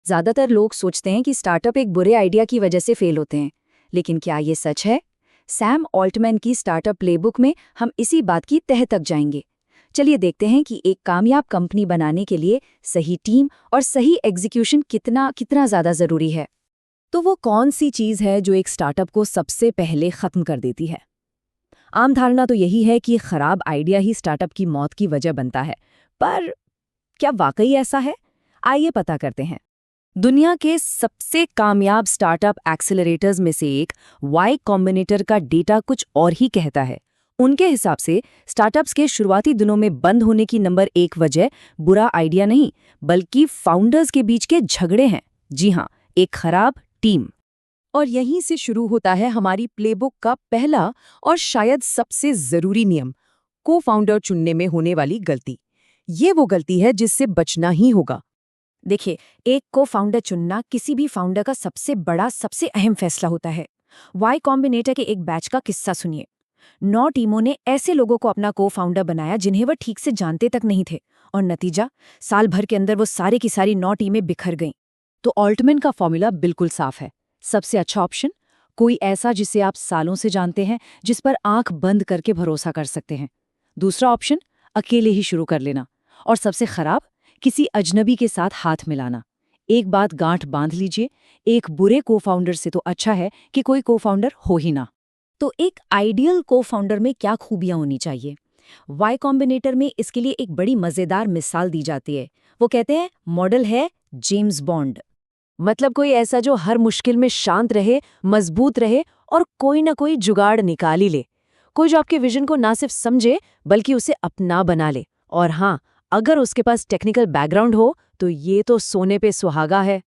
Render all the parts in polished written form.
ज्यादातर लोग सोचते हैं कि स्टार्टअप एक बुरे आइडिया की वजह से फेल होते हैं, लेकिन क्या ये सच है? सैम ऑल्टमैन की स्टार्टअप प्लेबुक में हम इसी बात की तह तक जाएंगे। चलिए देखते हैं कि एक कामयाब कंपनी बनाने के लिए सही टीम और सही एग्जीक्यूशन कितना कितना ज्यादा जरूरी है। तो वो कौन सी चीज़ है जो एक स्टार्टअप को सबसे पहले ख़त्म कर देती है? आम धारणा तो यही है कि खराब आइडिया ही स्टार्टअप की मौत की वजह बनता है। पर क्या वाकई ऐसा है? आइए पता करते हैं। दुनिया के सबसे कामयाब स्टार्टअप एक्सेलरेटर्स में से एक वाई कॉम्बिनेटर का डेटा कुछ और ही कहता है। उनके हिसाब से स्टार्टअप्स के शुरुआती दिनों में बंद होने की नंबर 1 वजह बुरा आइडिया नहीं, बल्कि फाउंडर्स के बीच के झगड़े हैं। जी हाँ, एक खराब टीम। और यहीं से शुरू होता है हमारी प्लेबुक का पहला और शायद सबसे जरूरी नियम, को फाउंडर चुनने में होने वाली गलती। ये वो गलती है जिससे बचना ही होगा। देखिए, एक को फाउंडर चुनना किसी भी फाउंडर का सबसे बड़ा, सबसे अहम फैसला होता है। वाई कॉम्बिनेटर के एक बैच का किस्सा सुनिए। 9 टीमों ने ऐसे लोगों को अपना को फाउंडर बनाया जिन्हें वह ठीक से जानते तक नहीं थे, और नतीजा, साल भर के अंदर वो सारी की सारी 9 टीमें बिखर गईं। तो ऑल्टमैन का फॉर्मूला बिल्कुल साफ है। सबसे अच्छा ऑप्शन, कोई ऐसा जिसे आप सालों से जानते हैं, जिस पर आंख बंद करके भरोसा कर सकते हैं। दूसरा ऑप्शन, अकेले ही शुरू कर लेना। और सबसे खराब, किसी अजनबी के साथ हाथ मिलाना। एक बात गांठ बांध लीजिए, एक बुरे को फाउंडर से तो अच्छा है कि कोई को फाउंडर हो ही ना। तो एक आइडियल को फाउंडर में क्या खूबियां होनी चाहिए? वाई कॉम्बिनेटर में इसके लिए एक बड़ी मजेदार मिसाल दी जाती है। वो कहते हैं मॉडल है जेम्स बॉन्ड। मतलब कोई ऐसा जो हर मुश्किल में शांत रहे, मजबूत रहे और कोई ना कोई जुगाड़ निकाल ही ले। कोई जो आपके विजन को ना सिर्फ समझे बल्कि उसे अपना बना ले। और हाँ, अगर उसके पास टेक्निकल बैकग्राउंड हो तो ये तो सोने पे सुहागा है।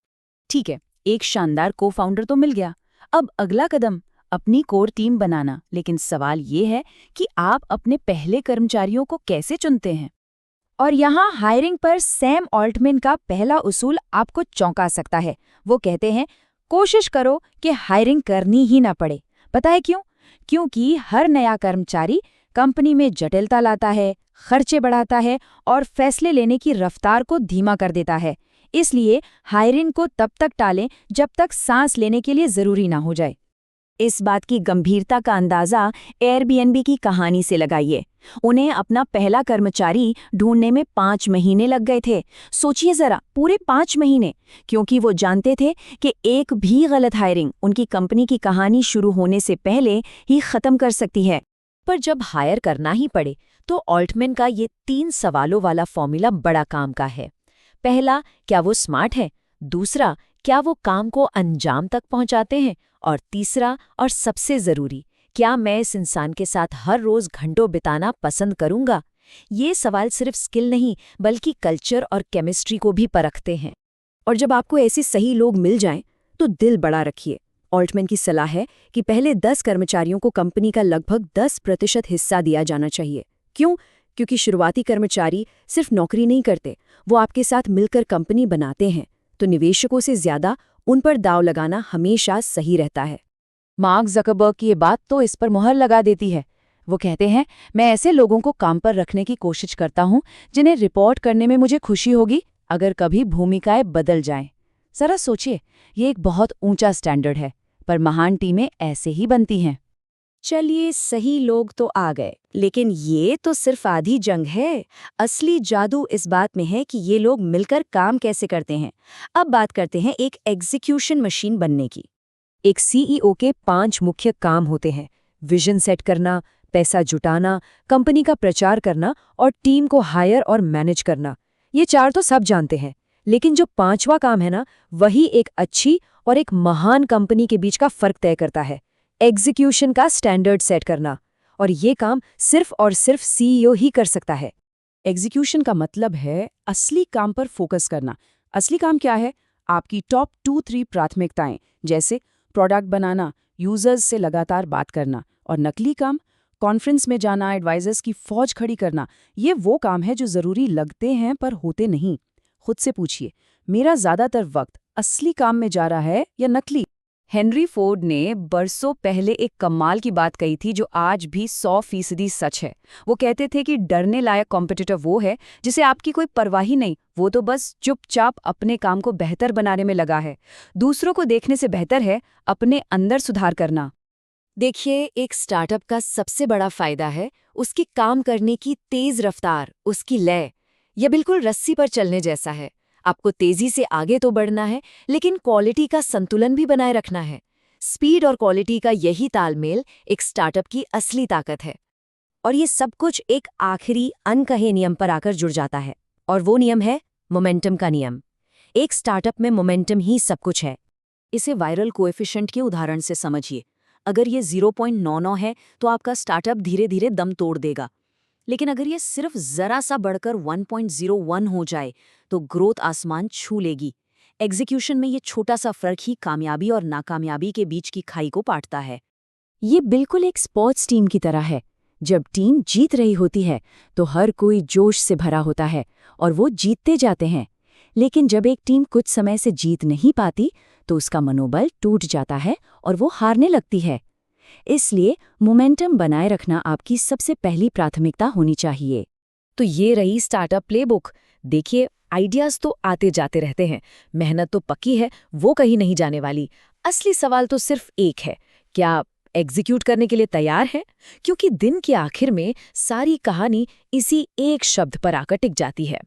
ठीक है, एक शानदार को फाउंडर तो मिल गया। अब अगला कदम, अपनी कोर टीम बनाना। लेकिन सवाल ये है कि आप अपने पहले कर्मचारियों को कैसे चुनते हैं? और यहाँ हायरिंग पर सैम ऑल्टमैन का पहला उसूल आपको चौंका सकता है। वो कहते हैं, कोशिश करो कि हायरिंग करनी ही ना पड़े। पता है क्यों? क्योंकि हर नया कर्मचारी कंपनी में जटिलता लाता है, खर्चे बढ़ाता है और फैसले लेने की रफ्तार को धीमा कर देता है। इसलिए हायरिंग को तब तक टालें जब तक सांस लेने के लिए जरूरी ना हो जाए। इस बात की गंभीरता का अंदाजा एयरबीएनबी की कहानी से लगाइए। उन्हें अपना पहला कर्मचारी ढूंढने में 5 महीने लग गए थे। सोचिए जरा, पूरे 5 महीने, क्योंकि वो जानते थे कि एक भी गलत हायरिंग उनकी कंपनी की कहानी शुरू होने से पहले ही खत्म कर सकती है। पर जब हायर करना ही पड़े तो ऑल्टमैन का ये 3 सवालों वाला फॉर्मूला बड़ा काम का है। पहला, क्या वो स्मार्ट है? दूसरा, क्या वो काम को अंजाम तक पहुंचाते हैं? और तीसरा और सबसे जरूरी, क्या मैं इस इंसान के साथ हर रोज घंटों बिताना पसंद करूंगा? ये सवाल सिर्फ स्किल नहीं, बल्कि कल्चर और केमिस्ट्री को भी परखते हैं। और जब आपको ऐसे सही लोग मिल जाएं, तो दिल बड़ा रखिए। ऑल्टमैन की सलाह है कि पहले 10 कर्मचारियों को कंपनी का लगभग 10% हिस्सा दिया जाना चाहिए। क्यों? क्योंकि शुरुआती कर्मचारी सिर्फ नौकरी नहीं करते, वो आपके साथ मिलकर कंपनी बनाते हैं। तो निवेशकों से ज्यादा उन पर दाव लगाना हमेशा सही रहता है। मार्क ज़करबर्ग की ये बात तो इस पर मुहर लगा देती है। वो कहते हैं, मैं ऐसे लोगों को काम पर रखने की कोशिश करता हूं जिन्हें रिपोर्ट करने में मुझे खुशी होगी अगर कभी भूमिकाएं बदल जाएं। जरा सोचिए, ये एक बहुत ऊंचा स्टैंडर्ड है, पर महान टीमें ऐसे ही बनती हैं। चलिए, सही लोग तो आ गए, लेकिन ये तो सिर्फ आधी जंग है। असली जादू इस बात में है कि ये लोग मिलकर काम कैसे करते हैं। अब बात करते हैं एक एग्जीक्यूशन मशीन बनने की। एक सीईओ के 5 मुख्य काम होते हैं: विजन सेट करना, पैसा जुटाना, कंपनी का प्रचार करना और टीम को हायर और मैनेज करना। ये 4 तो सब जानते हैं, लेकिन जो 5वां काम है ना, वही एक अच्छी और एक महान कंपनी के बीच का फर्क तय करता है। एग्जीक्यूशन का स्टैंडर्ड सेट करना। और ये काम सिर्फ और सिर्फ सीईओ ही कर सकता है। एग्जीक्यूशन का मतलब है असली काम पर फोकस करना। असली काम क्या है? आपकी टॉप 2-3 प्राथमिकताएं, जैसे प्रोडक्ट बनाना, यूजर्स से लगातार बात करना। और नकली काम, कॉन्फ्रेंस में जाना, एडवाइजर्स की फौज खड़ी करना। ये वो काम है जो जरूरी लगते हैं पर होते नहीं। खुद से पूछिए, मेरा ज्यादातर वक्त असली काम में जा रहा है या नकली? हेनरी फोर्ड ने बरसों पहले एक कमाल की बात कही थी जो आज भी 100% सच है। वो कहते थे कि डरने लायक कॉम्पिटिटर वो है जिसे आपकी कोई परवाह ही नहीं, वो तो बस चुपचाप अपने काम को बेहतर बनाने में लगा है। दूसरों को देखने से बेहतर है अपने अंदर सुधार करना। देखिए, एक स्टार्टअप का सबसे बड़ा फायदा है उसकी काम करने की तेज रफ्तार, उसकी लय। यह बिल्कुल रस्सी पर चलने जैसा है। आपको तेजी से आगे तो बढ़ना है, लेकिन क्वालिटी का संतुलन भी बनाए रखना है। स्पीड और क्वालिटी का यही तालमेल एक स्टार्टअप की असली ताकत है। और ये सब कुछ एक आखिरी अनकहे नियम पर आकर जुड़ जाता है, और वो नियम है मोमेंटम का नियम। एक स्टार्टअप में मोमेंटम ही सब कुछ है। इसे वायरल कोएफिशिएंट के उदाहरण से समझिए। अगर ये 0.99 है तो आपका स्टार्टअप धीरे धीरे दम तोड़ देगा। लेकिन अगर ये सिर्फ जरा सा बढ़कर 1.01 हो जाए तो ग्रोथ आसमान छू लेगी। एग्जीक्यूशन में ये छोटा सा फर्क ही कामयाबी और नाकामयाबी के बीच की खाई को पाटता है। ये बिल्कुल एक स्पोर्ट्स टीम की तरह है। जब टीम जीत रही होती है तो हर कोई जोश से भरा होता है और वो जीतते जाते हैं। लेकिन जब एक टीम कुछ समय से जीत नहीं पाती तो उसका मनोबल टूट जाता है और वो हारने लगती है। इसलिए मोमेंटम बनाए रखना आपकी सबसे पहली प्राथमिकता होनी चाहिए। तो ये रही स्टार्टअप प्लेबुक। देखिए, आइडियाज तो आते जाते रहते हैं, मेहनत तो पक्की है, वो कहीं नहीं जाने वाली। असली सवाल तो सिर्फ एक है, क्या एग्जीक्यूट करने के लिए तैयार है? क्योंकि दिन के आखिर में सारी कहानी इसी एक शब्द पर आकर टिक जाती है।